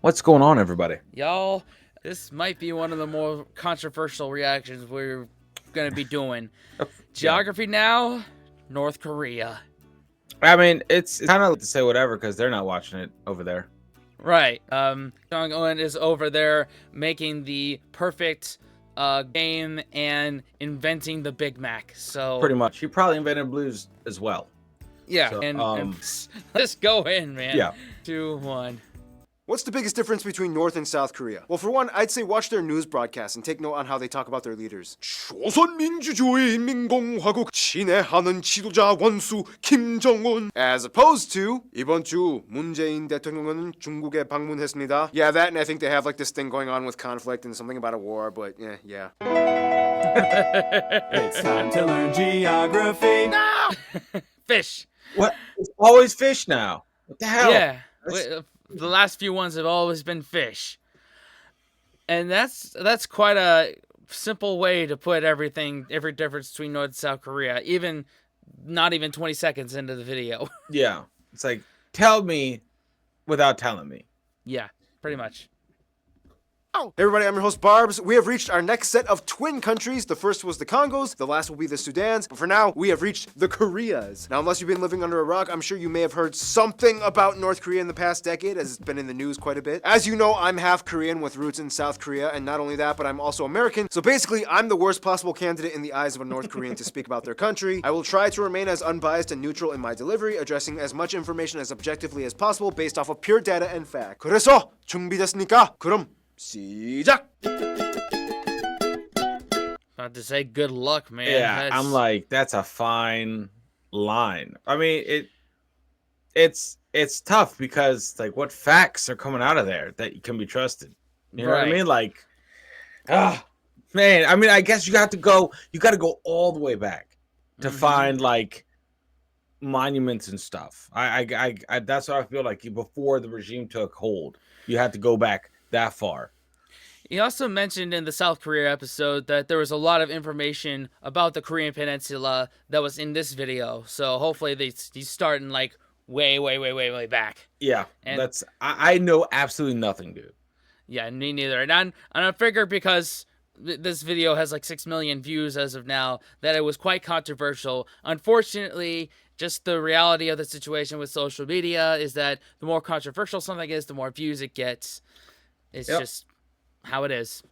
What's going on, everybody? Y'all, this might be one of the more controversial reactions we're gonna be doing. Yeah, Geography now, North Korea. I mean, it's kind of to say whatever because they're not watching it over there. Right. Jong Un is over there making the perfect game and inventing the Big Mac. So Pretty much, he probably invented blues as well. yeah, So, and let's go in, man. yeah, 2-1. What's the biggest difference between North and South Korea? Well, for one, I'd say watch their news broadcasts and take note on how they talk about their leaders. 조선민주주의인민공화국 친애하는 지도자 원수 김정은. As opposed to 이번 주 문재인 대통령은 중국에 방문했습니다. Yeah, that, and I think they have like this thing going on with conflict and something about a war, but yeah. It's time to learn geography. Fish. what? It's always fish now. What the hell? Yeah. The last few ones have always been fish. And that's quite a simple way to put every difference between North and South Korea, even not even 20 seconds into the video. Yeah, it's like tell me without telling me. Yeah, pretty much. Hey everybody, I'm your host Barbs. We have reached our next set of twin countries. The first was the Congos, the last will be the Sudans, but for now, we have reached the Koreas. Now, unless you've been living under a rock, I'm sure you may have heard something about North Korea in the past decade, as it's been in the news quite a bit. As you know, I'm half Korean with roots in South Korea, and not only that, but I'm also American, so basically, I'm the worst possible candidate in the eyes of a North Korean to speak about their country. I will try to remain as unbiased and neutral in my delivery, addressing as much information as objectively as possible based off of pure data and fact. 그래서 준비됐습니까? 그럼 시작! About to say good luck, man. Yeah, I'm like that's a fine line. I mean, it's tough because like what facts are coming out of there that can be trusted. You know what I mean? Like, man. I mean, I guess you got to go all the way back to find like monuments and stuff. I that's what I feel like before the regime took hold. You had to go back that far. He also mentioned in the South Korea episode that there was a lot of information about the Korean Peninsula that was in this video. So hopefully he's starting like way back. Yeah, And that's I know absolutely nothing, dude. yeah, me neither. And I figure because this video has like 6 million views as of now, that it was quite controversial. Unfortunately, just the reality of the situation with social media is that the more controversial something is, the more views it gets. It's just how it is.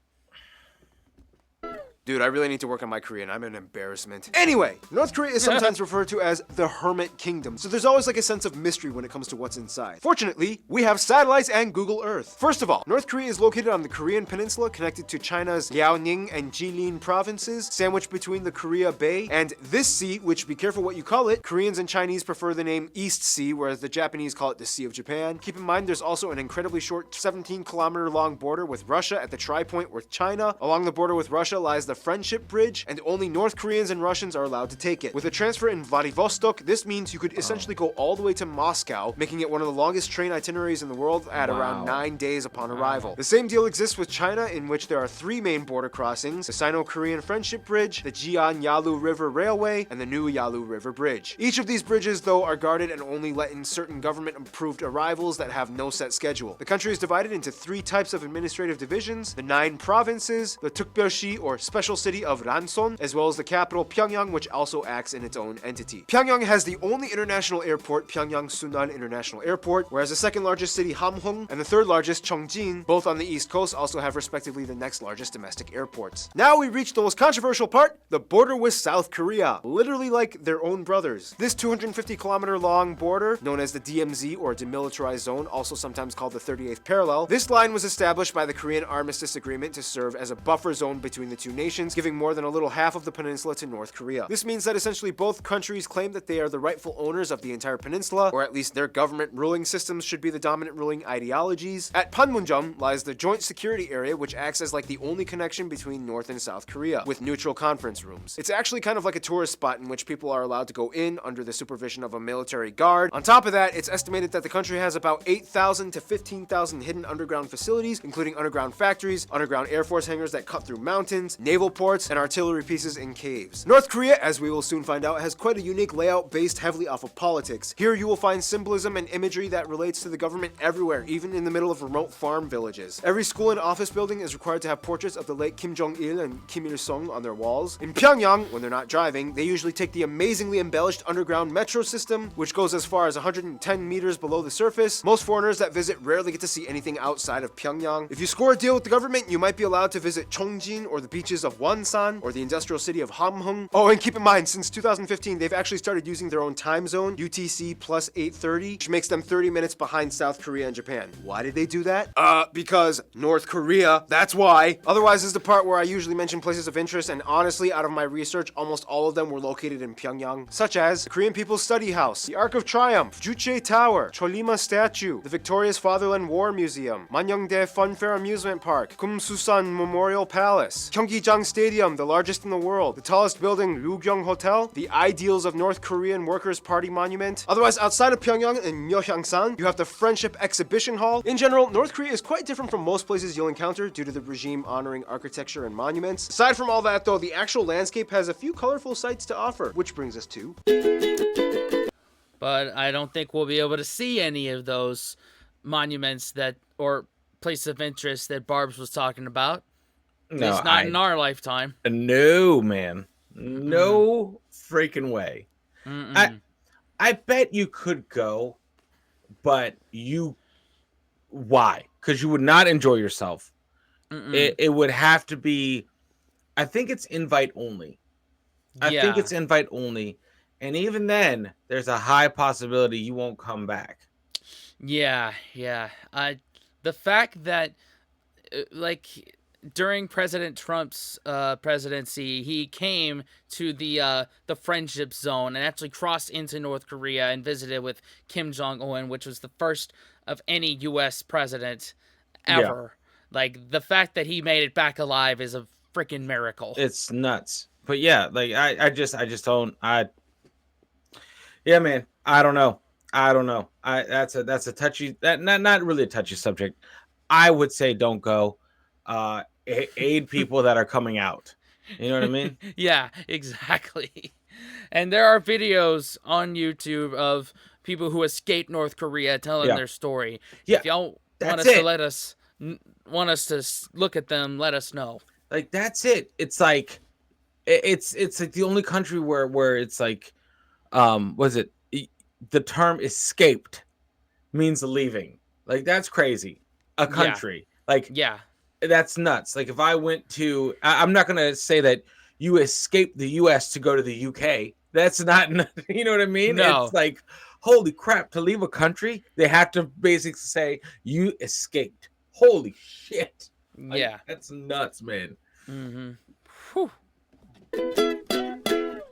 Dude, I really need to work on my Korean. I'm an embarrassment. Anyway, North Korea is sometimes referred to as the Hermit Kingdom, so there's always like a sense of mystery when it comes to what's inside. Fortunately, we have satellites and Google Earth. First of all, North Korea is located on the Korean Peninsula connected to China's Liaoning and Jilin provinces, sandwiched between the Korea Bay and this sea, which be careful what you call it. Koreans and Chinese prefer the name East Sea, whereas the Japanese call it the Sea of Japan. Keep in mind there's also an incredibly short 17-kilometer long border with Russia at the tri-point with China. Along the border with Russia lies the Friendship Bridge, and only North Koreans and Russians are allowed to take it. With a transfer in Vladivostok, this means you could essentially go all the way to Moscow, making it one of the longest train itineraries in the world at around 9 days upon arrival. The same deal exists with China, in which there are 3 main border crossings: the Sino-Korean Friendship Bridge, the Jian-Yalu River Railway, and the new Yalu River Bridge. Each of these bridges, though, are guarded and only let in certain government-approved arrivals that have no set schedule. The country is divided into 3 types of administrative divisions: the 9 provinces, the Tukbyeol시 or special city of Ranson, as well as the capital Pyongyang, which also acts in its own entity. Pyongyang has the only international airport, Pyongyang Sunan International Airport, whereas the second largest city, Hamhung, and the third largest, Cheongjin, both on the east coast, also have respectively the next largest domestic airports. Now we reach the most controversial part, the border with South Korea, literally like their own brothers. This 250-kilometer long border, known as the DMZ or Demilitarized Zone, also sometimes called the 38th parallel, this line was established by the Korean Armistice Agreement to serve as a buffer zone between the two nations, giving more than a little half of the peninsula to North Korea. This means that essentially both countries claim that they are the rightful owners of the entire peninsula, or at least their government ruling systems should be the dominant ruling ideologies. At Panmunjom lies the Joint Security Area, which acts as like the only connection between North and South Korea, with neutral conference rooms. It's actually kind of like a tourist spot in which people are allowed to go in under the supervision of a military guard. On top of that, it's estimated that the country has about 8,000 to 15,000 hidden underground facilities, including underground factories, underground Air Force hangars that cut through mountains, naval naval ports, and artillery pieces in caves. North Korea, as we will soon find out, has quite a unique layout based heavily off of politics. Here you will find symbolism and imagery that relates to the government everywhere, even in the middle of remote farm villages. Every school and office building is required to have portraits of the late Kim Jong-il and Kim Il-sung on their walls. In Pyongyang, when they're not driving, they usually take the amazingly embellished underground metro system, which goes as far as 110 meters below the surface. Most foreigners that visit rarely get to see anything outside of Pyongyang. If you score a deal with the government, you might be allowed to visit Chongjin or the beaches of Wonsan or the industrial city of Hamhung. Oh, and keep in mind, since 2015, they've actually started using their own time zone, UTC plus 8:30, which makes them 30 minutes behind South Korea and Japan. Why did they do that? Because North Korea, that's why. Otherwise is the part where I usually mention places of interest, and honestly, out of my research, almost all of them were located in Pyongyang, such as the Korean People's Study House, the Arc of Triumph, Juche Tower, Cholima Statue, the Victorious Fatherland War Museum, Manyongdae Funfair Amusement Park, Kumsusan Memorial Palace, Gyeongjang Stadium, the largest in the world, the tallest building, Ryugyong Hotel, the Ideals of North Korean Workers' Party Monument. Otherwise, outside of Pyongyang and Myeongsan, you have the Friendship Exhibition Hall. In general, North Korea is quite different from most places you'll encounter due to the regime honoring architecture and monuments. Aside from all that though, the actual landscape has a few colorful sights to offer, which brings us to... But I don't think we'll be able to see any of those monuments or places of interest that Barb's was talking about. No, it's not in our lifetime. No, man. No freaking way. I bet you could go, but why? Because you would not enjoy yourself. It would have to be, I think it's invite only. I think it's invite only. And even then, there's a high possibility you won't come back. Yeah. The fact that, during President Trump's presidency, he came to the friendship zone and actually crossed into North Korea and visited with Kim Jong-un, which was the first of any U.S. president ever. Yeah. Like, the fact that he made it back alive is a freaking miracle. It's nuts. But yeah, like I just don't. Yeah, man. I don't know. That's a touchy, not really a touchy subject. I would say don't go. Aid people that are coming out. You know what I mean? Yeah, exactly. And there are videos on YouTube of people who escaped North Korea telling their story. Yeah, if y'all want us to look at them, let us know. Like, that's it. It's like it's like the only country where it's like the term escaped means leaving. Like, that's crazy. A country. Yeah. Like, yeah. That's nuts. Like, if I went to, I'm not going to say that you escaped the US to go to the UK. That's not, you know what I mean? No. It's like, holy crap, to leave a country, they have to basically say you escaped. Holy shit. Yeah. Like, that's nuts, man. Mm-hmm. Whew.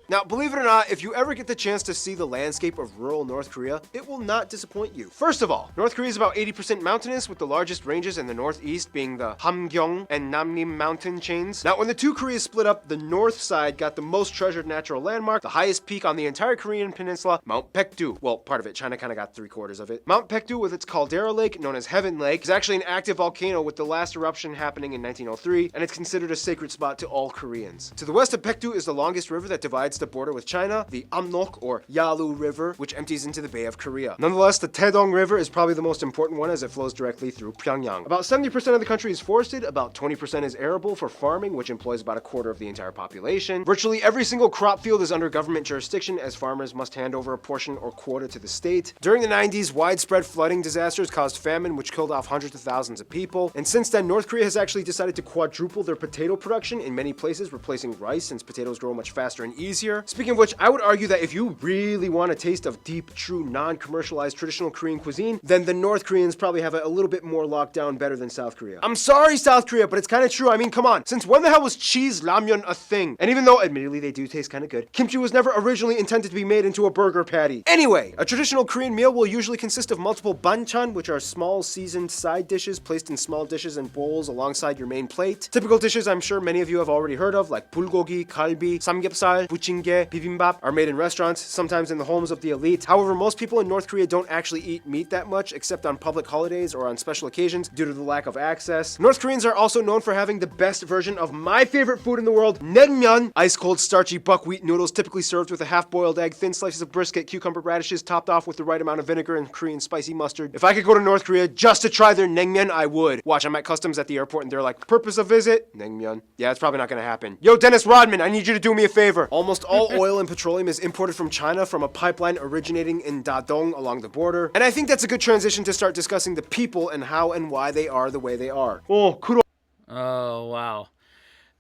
Now, believe it or not, if you ever get the chance to see the landscape of rural North Korea, it will not disappoint you. First of all, North Korea is about 80% mountainous, with the largest ranges in the northeast being the Hamgyong and Namnim mountain chains. Now, when the two Koreas split up, the north side got the most treasured natural landmark, the highest peak on the entire Korean peninsula, Mount Paektu. Well, part of it. China kind of got 3/4 of it. Mount Paektu, with its caldera lake, known as Heaven Lake, is actually an active volcano with the last eruption happening in 1903, and it's considered a sacred spot to all Koreans. To the west of Paektu is the longest river that divides the border with China, the Amnok or Yalu River, which empties into the Bay of Korea. Nonetheless, the Taedong River is probably the most important one as it flows directly through Pyongyang. About 70% of the country is forested, about 20% is arable for farming, which employs about 1/4 of the entire population. Virtually every single crop field is under government jurisdiction, as farmers must hand over a portion or quota to the state. During the 90s, widespread flooding disasters caused famine, which killed off hundreds of thousands of people. And since then, North Korea has actually decided to quadruple their potato production in many places, replacing rice since potatoes grow much faster and easier. Speaking of which, I would argue that if you really want a taste of deep, true, non-commercialized traditional Korean cuisine, then the North Koreans probably have it a little bit more locked down better than South Korea. I'm sorry, South Korea, but it's kind of true. I mean, come on. Since when the hell was cheese ramyun a thing? And even though, admittedly, they do taste kind of good, kimchi was never originally intended to be made into a burger patty. Anyway, a traditional Korean meal will usually consist of multiple banchan, which are small seasoned side dishes placed in small dishes and bowls alongside your main plate. Typical dishes I'm sure many of you have already heard of, like bulgogi, kalbi, samgyeopsal, buchingel, bushingge, bibimbap are made in restaurants, sometimes in the homes of the elite. However, most people in North Korea don't actually eat meat that much, except on public holidays or on special occasions due to the lack of access. North Koreans are also known for having the best version of my favorite food in the world, naengmyeon, ice-cold starchy buckwheat noodles typically served with a half-boiled egg, thin slices of brisket, cucumber radishes, topped off with the right amount of vinegar and Korean spicy mustard. If I could go to North Korea just to try their naengmyeon, I would. Watch, I'm at customs at the airport and they're like, purpose of visit? Naengmyeon. Yeah, it's probably not gonna happen. Yo, Dennis Rodman, I need you to do me a favor. Almost all oil and petroleum is imported from China from a pipeline originating in Dadong along the border. And I think that's a good transition to start discussing the people and how and why they are the way they are. Oh, wow.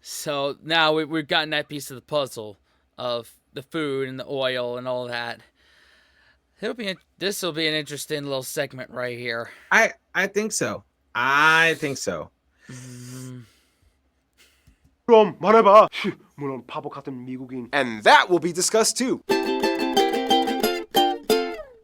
So now we've gotten that piece of the puzzle of the food and the oil and all that. This will be an interesting little segment right here. I think so. I think so. 그럼 말해봐. 물론 바보 같은 미국인. And that will be discussed too.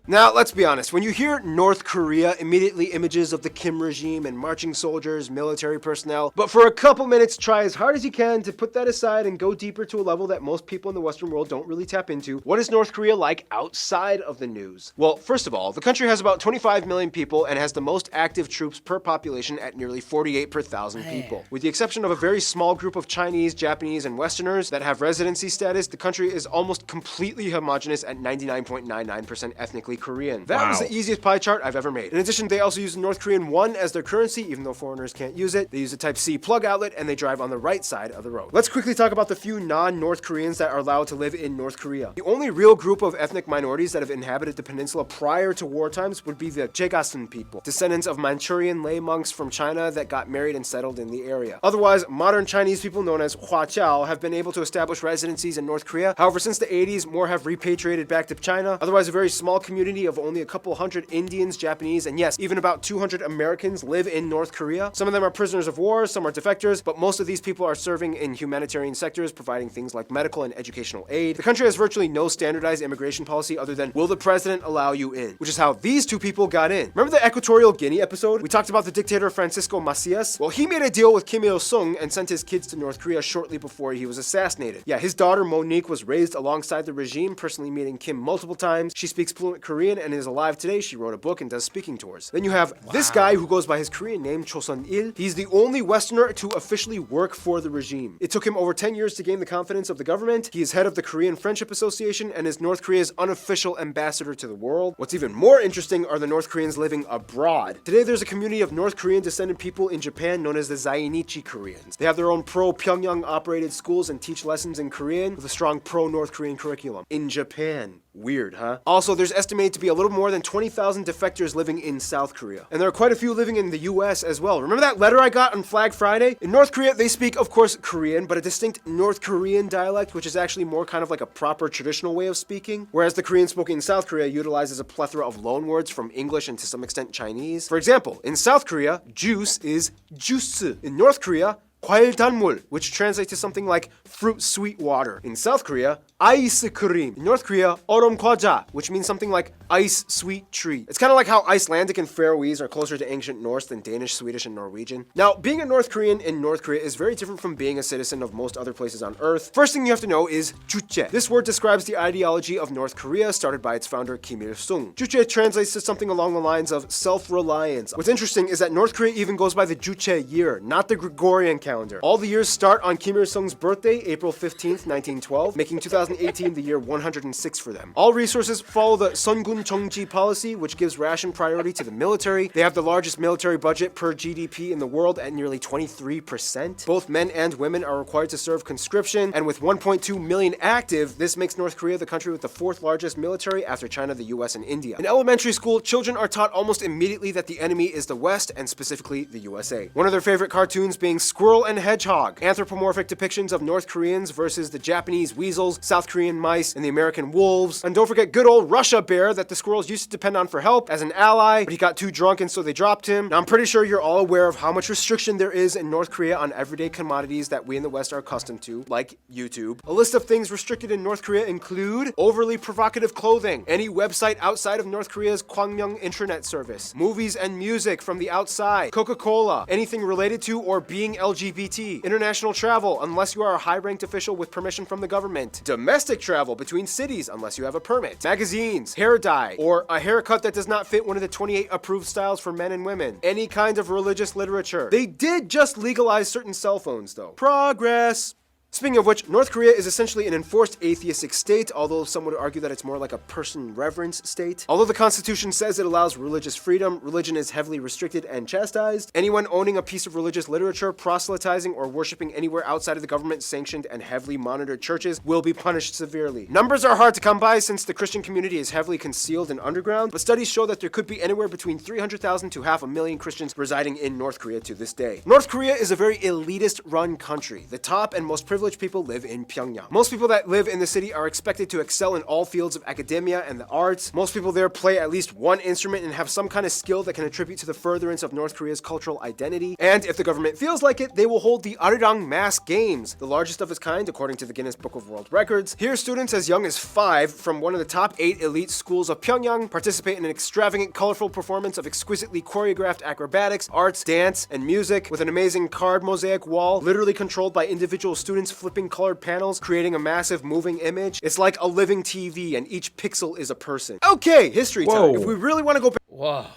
Now, let's be honest, when you hear North Korea, immediately images of the Kim regime and marching soldiers, military personnel. But for a couple minutes, try as hard as you can to put that aside and go deeper to a level that most people in the Western world don't really tap into. What is North Korea like outside of the news? Well, first of all, the country has about 25 million people and has the most active troops per population at nearly 48 per 1,000 people. With the exception of a very small group of Chinese, Japanese, and Westerners that have residency status, the country is almost completely homogenous at 99.99% ethnically Korean. That was the easiest pie chart I've ever made. In addition, they also use the North Korean won as their currency, even though foreigners can't use it. They use a Type-C plug outlet, and they drive on the right side of the road. Let's quickly talk about the few non-North Koreans that are allowed to live in North Korea. The only real group of ethnic minorities that have inhabited the peninsula prior to war times would be the Jegasun people, descendants of Manchurian lay monks from China that got married and settled in the area. Otherwise, modern Chinese people known as Huaqiao have been able to establish residencies in North Korea. However, since the 80s, more have repatriated back to China. Otherwise, a very small community of only a couple hundred Indians, Japanese, and yes, even about 200 Americans live in North Korea. Some of them are prisoners of war, some are defectors, but most of these people are serving in humanitarian sectors, providing things like medical and educational aid. The country has virtually no standardized immigration policy other than, will the president allow you in? Which is how these two people got in. Remember the Equatorial Guinea episode? We talked about the dictator Francisco Macias? Well, he made a deal with Kim Il-sung and sent his kids to North Korea shortly before he was assassinated. Yeah, his daughter Monique was raised alongside the regime, personally meeting Kim multiple times. She speaks fluent Korean and is alive today. She wrote a book and does speaking tours. Then you have this guy who goes by his Korean name, Chosun-il. He's the only Westerner to officially work for the regime. It took him over 10 years to gain the confidence of the government. He is head of the Korean Friendship Association and is North Korea's unofficial ambassador to the world. What's even more interesting are the North Koreans living abroad. Today there's a community of North Korean descended people in Japan known as the Zainichi Koreans. They have their own pro-Pyongyang operated schools and teach lessons in Korean with a strong pro-North Korean curriculum. In Japan. Weird, huh? Also, there's estimated to be a little more than 20,000 defectors living in South Korea. And there are quite a few living in the US as well. Remember that letter I got on Flag Friday? In North Korea, they speak, of course, Korean, but a distinct North Korean dialect, which is actually more kind of like a proper traditional way of speaking. Whereas the Korean spoken in South Korea utilizes a plethora of loanwords from English and to some extent Chinese. For example, in South Korea, juice is juice. In North Korea, 과일단물, which translates to something like fruit sweet water. In South Korea, 아이스크림. In North Korea, 얼음과자, which means something like ice sweet treat. It's kind of like how Icelandic and Faroese are closer to ancient Norse than Danish, Swedish, and Norwegian. Now, being a North Korean in North Korea is very different from being a citizen of most other places on Earth. First thing you have to know is 주체. This word describes the ideology of North Korea started by its founder Kim Il-sung. 주체 translates to something along the lines of self-reliance. What's interesting is that North Korea even goes by the 주체 year, not the Gregorian calendar. All the years start on Kim Il-sung's birthday, April 15th, 1912, making 2018 the year 106 for them. All resources follow the Sungun Chongji policy, which gives ration priority to the military. They have the largest military budget per GDP in the world at nearly 23%. Both men and women are required to serve conscription, and with 1.2 million active, this makes North Korea the country with the fourth largest military after China, the US, and India. In elementary school, children are taught almost immediately that the enemy is the West, and specifically the USA. One of their favorite cartoons being Squirrel and Hedgehog, anthropomorphic depictions of North Koreans versus the Japanese weasels, South Korean mice, and the American wolves. And don't forget good old Russia Bear that the squirrels used to depend on for help as an ally, but he got too drunk and so they dropped him. Now I'm pretty sure you're all aware of how much restriction there is in North Korea on everyday commodities that we in the West are accustomed to, like YouTube. A list of things restricted in North Korea include overly provocative clothing, any website outside of North Korea's Kwangmyong intranet service, movies and music from the outside, Coca-Cola, anything related to or being LGBT LGBT. International travel, unless you are a high-ranked official with permission from the government. Domestic travel between cities, unless you have a permit. Magazines, hair dye, or a haircut that does not fit one of the 28 approved styles for men and women. Any kind of religious literature. They did just legalize certain cell phones, though. Progress! Speaking of which, North Korea is essentially an enforced atheistic state, although some would argue that it's more like a person reverence state. Although the constitution says it allows religious freedom, religion is heavily restricted and chastised. Anyone owning a piece of religious literature, proselytizing, or worshiping anywhere outside of the government-sanctioned and heavily monitored churches will be punished severely. Numbers are hard to come by since the Christian community is heavily concealed and underground, but studies show that there could be anywhere between 300,000 to 500,000 Christians residing in North Korea to this day. North Korea is a very elitist-run country. The top and most privileged people live in Pyongyang. Most people that live in the city are expected to excel in all fields of academia and the arts. Most people there play at least one instrument and have some kind of skill that can attribute to the furtherance of North Korea's cultural identity. And if the government feels like it, they will hold the Arirang Mass Games, the largest of its kind according to the Guinness Book of World Records. Here, students as young as 5 from one of the top 8 elite schools of Pyongyang participate in an extravagant, colorful performance of exquisitely choreographed acrobatics, arts, dance, and music with an amazing card mosaic wall, literally controlled by individual students flipping colored panels, creating a massive moving image. It's like a living TV, and each pixel is a person. Okay, history time. If we really want to go back. Whoa.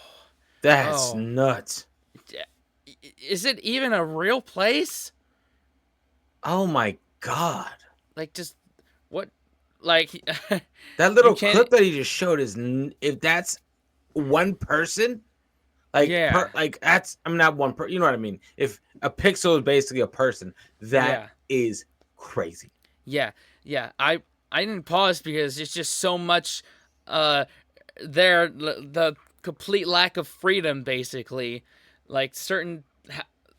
That's nuts. Is it even a real place? Oh my god. Like, just what? Like, that little clip that he just showed is, if that's one person, like, yeah, like that's, I'm not one person, you know what I mean? If a pixel is basically a person, that is crazy. Yeah. I didn't pause because it's just so much there, the complete lack of freedom, basically. Like,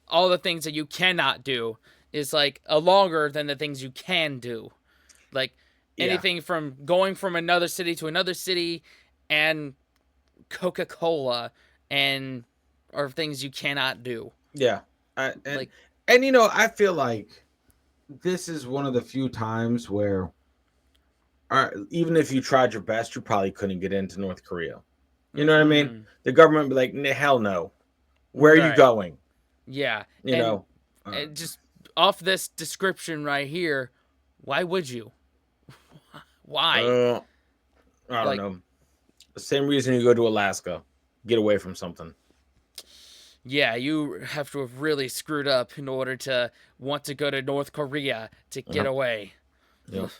all the things that you cannot do is like longer than the things you can do. Like, anything from going from another city to another city, and Coca-Cola are things you cannot do. Yeah. And you know, I feel like this is one of the few times where even if you tried your best, you probably couldn't get into North Korea. You know what I mean? The government would be like, hell no. Where are you going? Yeah. You know? Just off this description right here, why would you? Why? I don't know. The same reason you go to Alaska. Get away from something. Yeah, you have to have really screwed up in order to want to go to North Korea to get away. Yep.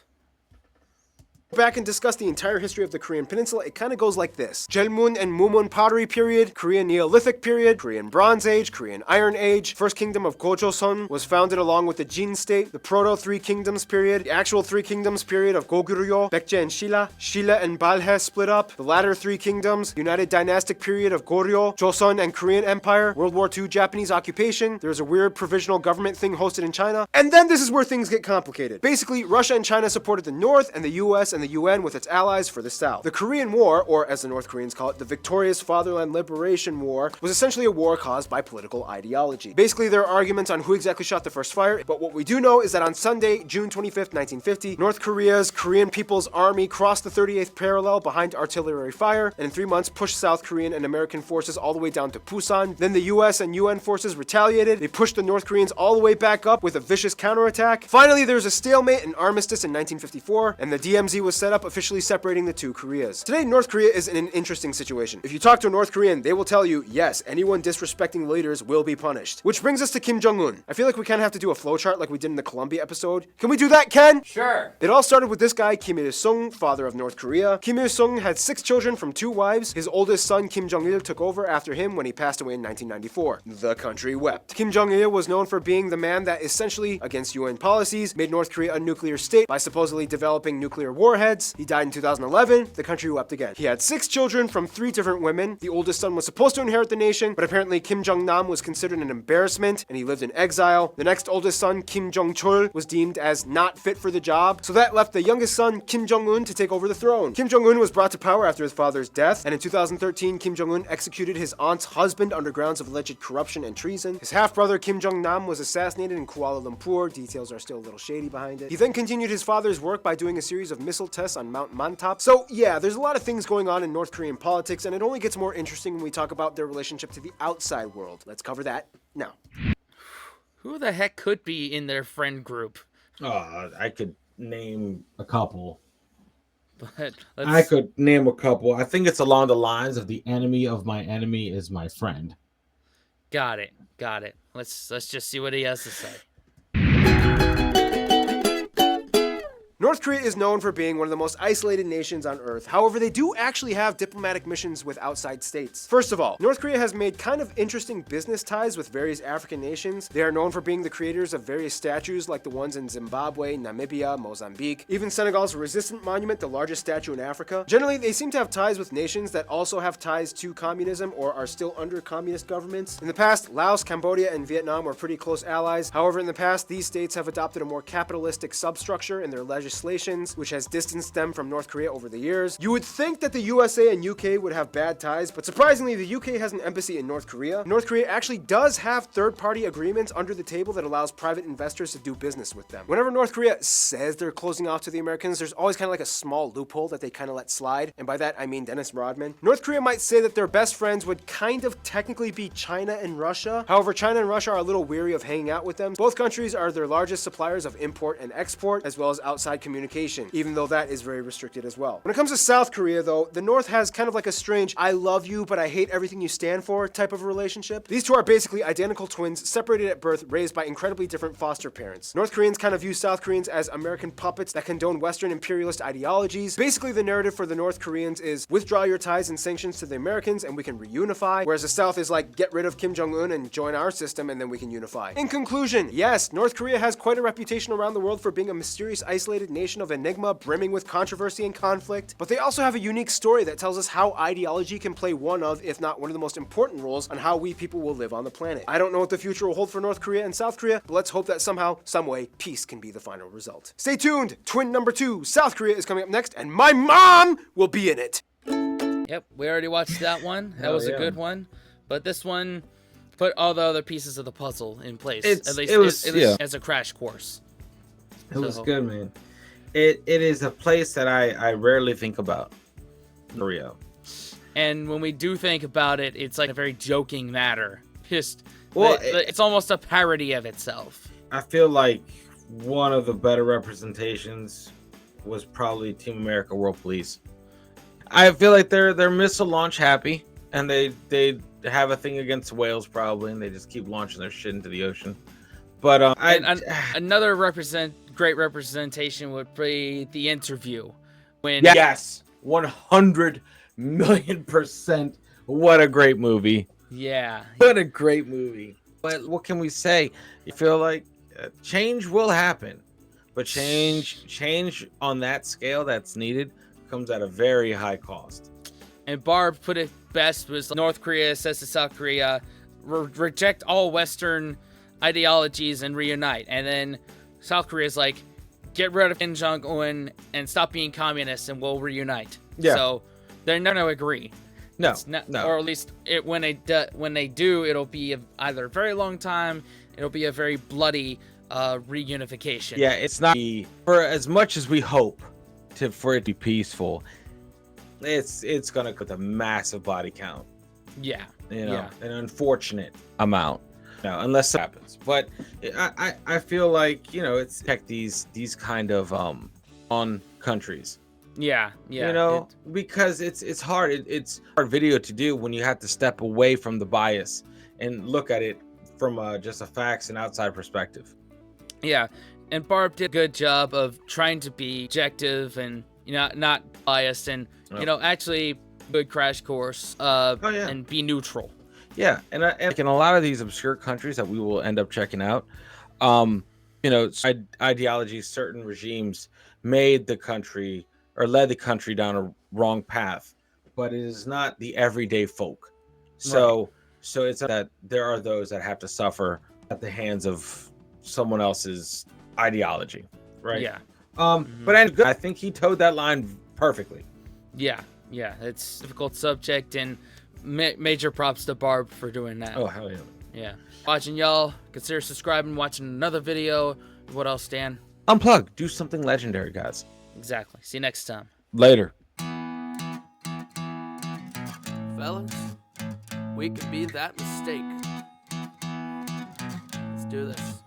Back and discuss the entire history of the Korean Peninsula, it kind of goes like this. Jelmun and Mumun pottery period, Korean Neolithic period, Korean Bronze Age, Korean Iron Age, First Kingdom of Gojoseon was founded along with the Jin state, the Proto Three Kingdoms period, the actual Three Kingdoms period of Goguryeo, Baekje and Shilla and Balhae split up, the latter Three Kingdoms, United Dynastic period of Goryeo, Joseon and Korean Empire, World War II Japanese occupation, there's a weird provisional government thing hosted in China, and then this is where things get complicated. Basically, Russia and China supported the North, and the US and the UN with its allies for the South. The Korean War, or as the North Koreans call it, the Victorious Fatherland Liberation War, was essentially a war caused by political ideology. Basically, there are arguments on who exactly shot the first fire, but what we do know is that on Sunday, June 25th, 1950, North Korea's Korean People's Army crossed the 38th parallel behind artillery fire, and in 3 months pushed South Korean and American forces all the way down to Busan. Then the US and UN forces retaliated. They pushed the North Koreans all the way back up with a vicious counterattack. Finally, there was a stalemate and armistice in 1954, and the DMZ was set up, officially separating the two Koreas. Today, North Korea is in an interesting situation. If you talk to a North Korean, they will tell you, yes, anyone disrespecting leaders will be punished. Which brings us to Kim Jong-un. I feel like we kind of have to do a flowchart like we did in the Colombia episode. Can we do that, Ken? Sure. It all started with this guy, Kim Il-sung, father of North Korea. Kim Il-sung had 6 children from 2 wives. His oldest son, Kim Jong-il, took over after him when he passed away in 1994. The country wept. Kim Jong-il was known for being the man that essentially, against UN policies, made North Korea a nuclear state by supposedly developing nuclear warheads. He died in 2011, the country wept again. He had 6 children from 3 different women. The oldest son was supposed to inherit the nation, but apparently Kim Jong-nam was considered an embarrassment, and he lived in exile. The next oldest son, Kim Jong-chol, was deemed as not fit for the job, so that left the youngest son, Kim Jong-un, to take over the throne. Kim Jong-un was brought to power after his father's death, and in 2013, Kim Jong-un executed his aunt's husband under grounds of alleged corruption and treason. His half-brother, Kim Jong-nam, was assassinated in Kuala Lumpur. Details are still a little shady behind it. He then continued his father's work by doing a series of missile tests on Mount Mantap. So yeah, there's a lot of things going on in North Korean politics, and it only gets more interesting when we talk about their relationship to the outside world. Let's cover that now. Who the heck could be in their friend group? I could name a couple. But I could name a couple. I think it's along the lines of the enemy of my enemy is my friend. Got it. Let's just see what he has to say. North Korea is known for being one of the most isolated nations on Earth. However, they do actually have diplomatic missions with outside states. First of all, North Korea has made kind of interesting business ties with various African nations. They are known for being the creators of various statues like the ones in Zimbabwe, Namibia, Mozambique, even Senegal's Resistance Monument, the largest statue in Africa. Generally, they seem to have ties with nations that also have ties to communism or are still under communist governments. In the past, Laos, Cambodia, and Vietnam were pretty close allies. However, in the past, these states have adopted a more capitalistic substructure in their legislations, which has distanced them from North Korea over the years. You would think that the USA and UK would have bad ties, but surprisingly, the UK has an embassy in North Korea. North Korea actually does have third-party agreements under the table that allows private investors to do business with them. Whenever North Korea says they're closing off to the Americans, there's always kind of like a small loophole that they kind of let slide, and by that I mean Dennis Rodman. North Korea might say that their best friends would kind of technically be China and Russia. However, China and Russia are a little weary of hanging out with them. Both countries are their largest suppliers of import and export, as well as outside communication, even though that is very restricted as well. When it comes to South Korea, though, the North has kind of like a strange I love you, but I hate everything you stand for type of relationship. These two are basically identical twins, separated at birth, raised by incredibly different foster parents. North Koreans kind of view South Koreans as American puppets that condone Western imperialist ideologies. Basically, the narrative for the North Koreans is withdraw your ties and sanctions to the Americans and we can reunify, whereas the South is like get rid of Kim Jong-un and join our system and then we can unify. In conclusion, yes, North Korea has quite a reputation around the world for being a mysterious, isolated nation of enigma, brimming with controversy and conflict, but they also have a unique story that tells us how ideology can play one of, if not one of the most important roles on how we people will live on the planet. I don't know what the future will hold for North Korea and South Korea, but let's hope that somehow, someway, peace can be the final result. Stay tuned! Twin number 2, South Korea, is coming up next, and my mom will be in it! Yep, we already watched that one. That was a good one. But this one put all the other pieces of the puzzle in place. At least as a crash course. It was good, man. It is a place that I rarely think about. Korea. And when we do think about it, it's like a very joking matter. It's almost a parody of itself. I feel like one of the better representations was probably Team America World Police. I feel like they're missile launch happy, and they have a thing against whales probably, and they just keep launching their shit into the ocean. But another great representation would be The Interview. Yes, 100,000,000%. What a great movie. Yeah. What a great movie. But what can we say? You feel like change will happen, but change on that scale that's needed comes at a very high cost. And Barb put it best was North Korea says to South Korea, reject all Western ideologies and reunite. And then South Korea's like, get rid of Kim Jong-un and stop being communists and we'll reunite. Yeah. So they're not going to agree. No, or at least when they do, it'll be either a very long time. It'll be a very bloody reunification. Yeah, it's not for as much as we hope for it to be peaceful. It's gonna put a massive body count. Yeah, an unfortunate amount. No, unless it happens. But I feel like it's protect these kind of on countries. Yeah. Because it's hard. It's hard video to do when you have to step away from the bias and look at it from just a facts and outside perspective. Yeah, and Barb did a good job of trying to be objective and not biased and actually good crash course and be neutral. Yeah, and in a lot of these obscure countries that we will end up checking out, ideologies, certain regimes made the country or led the country down a wrong path, but it is not the everyday folk. So it's that there are those that have to suffer at the hands of someone else's ideology, right? Yeah. But I think he towed that line perfectly. Yeah, it's a difficult subject, and major props to Barb for doing that. Oh, hell yeah. Yeah. Watching y'all, consider subscribing, watching another video. What else, Dan? Unplug. Do something legendary, guys. Exactly. See you next time. Later. Fellas, we could be that mistake. Let's do do this.